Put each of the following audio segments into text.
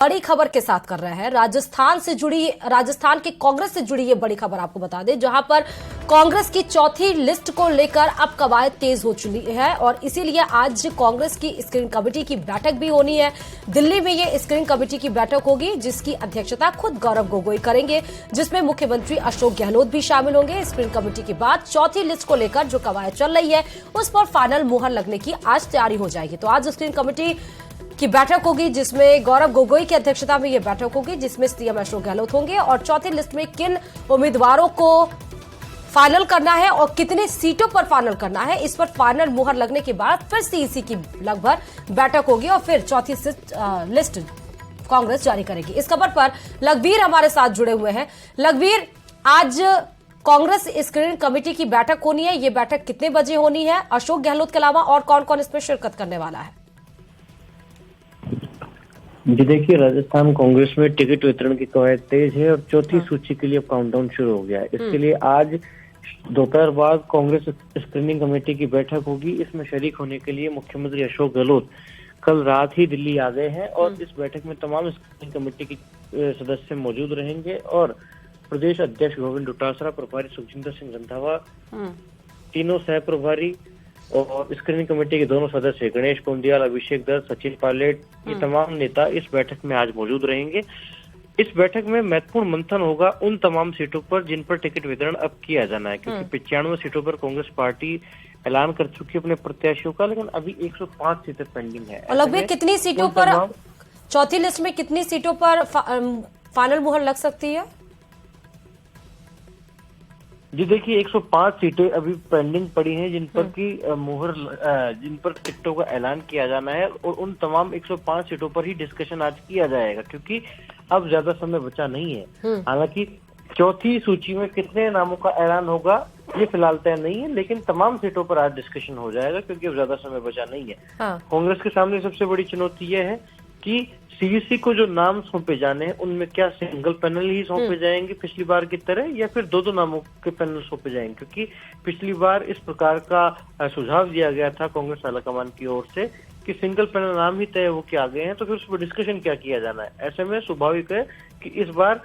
बड़ी खबर के साथ कर रहे हैं राजस्थान के कांग्रेस से जुड़ी ये बड़ी खबर आपको बता दें, जहां पर कांग्रेस की चौथी लिस्ट को लेकर अब कवायद तेज हो चुकी है और इसीलिए आज कांग्रेस की स्क्रीनिंग कमेटी की बैठक भी होनी है। दिल्ली में ये स्क्रीनिंग कमेटी की बैठक होगी जिसकी अध्यक्षता खुद गौरव गोगोई करेंगे, जिसमें मुख्यमंत्री अशोक गहलोत भी शामिल होंगे। स्क्रीनिंग कमेटी के बाद चौथी लिस्ट को लेकर जो कवायद चल रही है उस पर फाइनल मुहर लगने की आज तैयारी हो जाएगी। तो आज स्क्रीनिंग कमेटी की बैठक होगी जिसमें गौरव गोगोई की अध्यक्षता में यह बैठक होगी, जिसमें सीएम अशोक गहलोत होंगे और चौथी लिस्ट में किन उम्मीदवारों को फाइनल करना है और कितने सीटों पर फाइनल करना है, इस पर फाइनल मुहर लगने के बाद फिर सीईसी की लगभग बैठक होगी और फिर चौथी लिस्ट कांग्रेस जारी करेगी। इस खबर पर लखबीर हमारे साथ जुड़े हुए हैं। लखबीर, आज कांग्रेस स्क्रीनिंग कमेटी की बैठक होनी है, ये बैठक कितने बजे होनी है? अशोक गहलोत के अलावा और कौन कौन इसमें शिरकत करने वाला है? जी देखिए, राजस्थान कांग्रेस में टिकट वितरण की कवायद तेज है और चौथी सूची के लिए काउंटडाउन शुरू हो गया है। इसके लिए आज दोपहर बाद कांग्रेस स्क्रीनिंग कमेटी की बैठक होगी। इसमें शरीक होने के लिए मुख्यमंत्री अशोक गहलोत कल रात ही दिल्ली आ गए हैं और इस बैठक में तमाम स्क्रीनिंग कमेटी के सदस्य मौजूद रहेंगे और प्रदेश अध्यक्ष गोविंद डोटासरा, प्रभारी सुखजिंदर सिंह रंधावा, तीनों सह प्रभारी और स्क्रीनिंग कमेटी के दोनों सदस्य गणेश कुंडियाल, अभिषेक दत्त, सचिन पायलट, ये तमाम नेता इस बैठक में आज मौजूद रहेंगे। इस बैठक में महत्वपूर्ण मंथन होगा उन तमाम सीटों पर जिन पर टिकट वितरण अब किया जाना है, क्योंकि 95 सीटों पर कांग्रेस पार्टी ऐलान कर चुकी है अपने प्रत्याशियों का, लेकिन अभी 105 सीटें पेंडिंग है। और लगभग कितनी सीटों पर, चौथी लिस्ट में कितनी सीटों पर फाइनल मुहर लग सकती है? जी देखिए, 105 सीटें अभी पेंडिंग पड़ी हैं जिन पर की जिन पर टिकटों का ऐलान किया जाना है और उन तमाम 105 सीटों पर ही डिस्कशन आज किया जाएगा, क्योंकि अब ज्यादा समय बचा नहीं है। हालांकि चौथी सूची में कितने नामों का ऐलान होगा ये फिलहाल तय नहीं है, लेकिन तमाम सीटों पर आज डिस्कशन हो जाएगा क्योंकि अब ज्यादा समय बचा नहीं है। कांग्रेस के सामने सबसे बड़ी चुनौती यह है कि सीईसी को जो नाम सौंपे जाने हैं उनमें क्या सिंगल पैनल ही सौंपे जाएंगे पिछली बार की तरह, या फिर दो नामों के पैनल सौंपे जाएंगे, क्योंकि पिछली बार इस प्रकार का सुझाव दिया गया था कांग्रेस आलाकमान की ओर से कि सिंगल पैनल नाम ही तय होकर आ गए हैं, तो फिर उस पर डिस्कशन क्या किया जाना है। ऐसे में स्वाभाविक है कि इस बार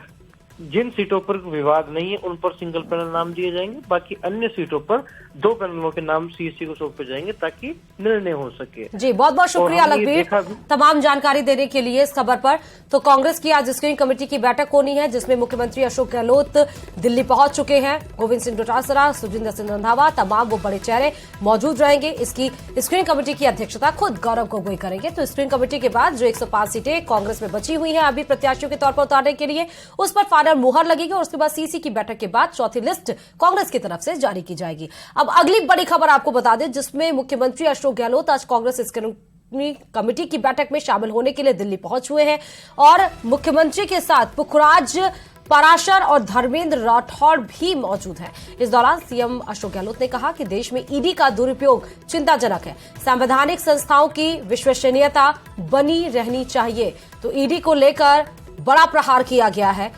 जिन सीटों पर विवाद नहीं है उन पर सिंगल पैनल नाम दिए जाएंगे, बाकी अन्य सीटों पर दो पैनलों के नाम सीईसी को सौंपे जाएंगे ताकि निर्णय हो सके। जी, बहुत बहुत शुक्रिया लखबीर तमाम जानकारी देने के लिए इस खबर पर। तो कांग्रेस की आज स्क्रीनिंग कमेटी की बैठक होनी है जिसमें मुख्यमंत्री अशोक गहलोत दिल्ली पहुंच चुके हैं, गोविंद सिंह डोटासरा, सुखजिंदर सिंह रंधावा, तमाम वो बड़े चेहरे मौजूद रहेंगे। इसकी स्क्रीनिंग कमेटी की अध्यक्षता खुद गौरव गोगोई करेंगे। तो स्क्रीनिंग कमेटी के बाद जो 105 सीटें कांग्रेस में बची हुई है अभी प्रत्याशियों के तौर पर उतारने के लिए, उस पर मुहर लगेगी और उसके बाद सीसी की बैठक के बाद चौथी लिस्ट कांग्रेस की तरफ से जारी की जाएगी। अब अगली बड़ी खबर आपको बता दें, जिसमें मुख्यमंत्री अशोक गहलोत आज कांग्रेस स्क्रीनिंग कमेटी की बैठक में शामिल होने के लिए दिल्ली पहुंच हुए हैं और मुख्यमंत्री के साथ पुखराज पराशर और धर्मेंद्र राठौड़ भी मौजूद हैं। इस दौरान सीएम अशोक गहलोत ने कहा कि देश में ईडी का दुरुपयोग चिंताजनक है, संवैधानिक संस्थाओं की विश्वसनीयता बनी रहनी चाहिए। तो ईडी को लेकर बड़ा प्रहार किया गया है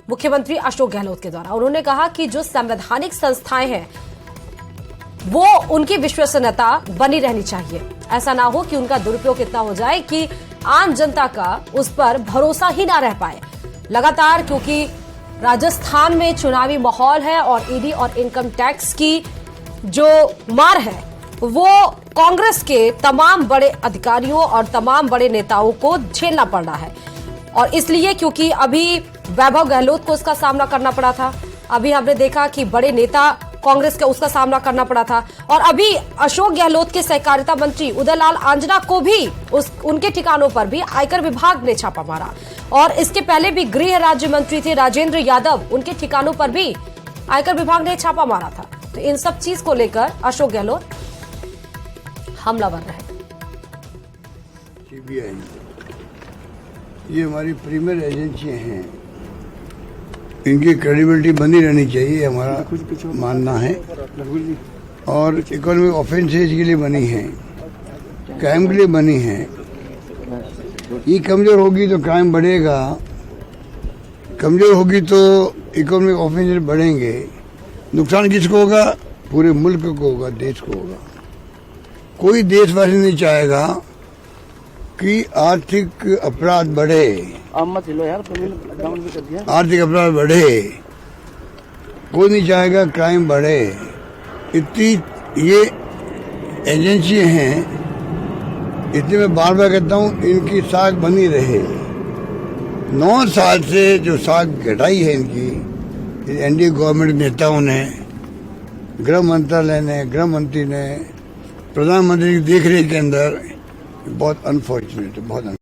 मुख्यमंत्री अशोक गहलोत के द्वारा। उन्होंने कहा कि जो संवैधानिक संस्थाएं हैं वो उनकी विश्वसनीयता बनी रहनी चाहिए, ऐसा ना हो कि उनका दुरुपयोग इतना हो जाए कि आम जनता का उस पर भरोसा ही ना रह पाए। लगातार क्योंकि राजस्थान में चुनावी माहौल है और ईडी और इनकम टैक्स की जो मार है वो कांग्रेस के तमाम बड़े अधिकारियों और तमाम बड़े नेताओं को झेलना पड़ रहा है और इसलिए क्योंकि अभी वैभव गहलोत को उसका सामना करना पड़ा था, अभी हमने देखा कि बड़े नेता कांग्रेस का उसका सामना करना पड़ा था और अभी अशोक गहलोत के सहकारिता मंत्री उदयलाल आंजना को भी उनके ठिकानों पर भी आयकर विभाग ने छापा मारा और इसके पहले भी गृह राज्य मंत्री थे राजेंद्र यादव, उनके ठिकानों पर भी आयकर विभाग ने छापा मारा था। तो इन सब चीज को लेकर अशोक गहलोत हमलावर रहे। सीबीआई ये हमारी प्रीमियर एजेंसियां हैं, इनकी क्रेडिबिलिटी बनी रहनी चाहिए, हमारा मानना है। और इकोनॉमिक ऑफेंसेज के लिए बनी है, क्राइम के लिए बनी है। ये कमजोर होगी तो क्राइम बढ़ेगा, कमजोर होगी तो इकोनॉमिक ऑफेंसेज बढ़ेंगे। नुकसान किसको होगा? पूरे मुल्क को होगा, देश को होगा। कोई देशवासी नहीं चाहेगा कि आर्थिक अपराध बढ़े, आर्थिक अपराध बढ़े, कोई नहीं चाहेगा क्राइम बढ़े। इतनी ये एजेंसियां हैं, इसलिए मैं बार बार कहता हूँ इनकी साख बनी रहे। 9 साल से जो साख घटाई है इनकी एनडीए गवर्नमेंट नेताओं ने, गृह मंत्रालय ने, गृह मंत्री ने, प्रधानमंत्री की देखरेख के अंदर, बहुत अनफॉर्चुनेट है, बहुत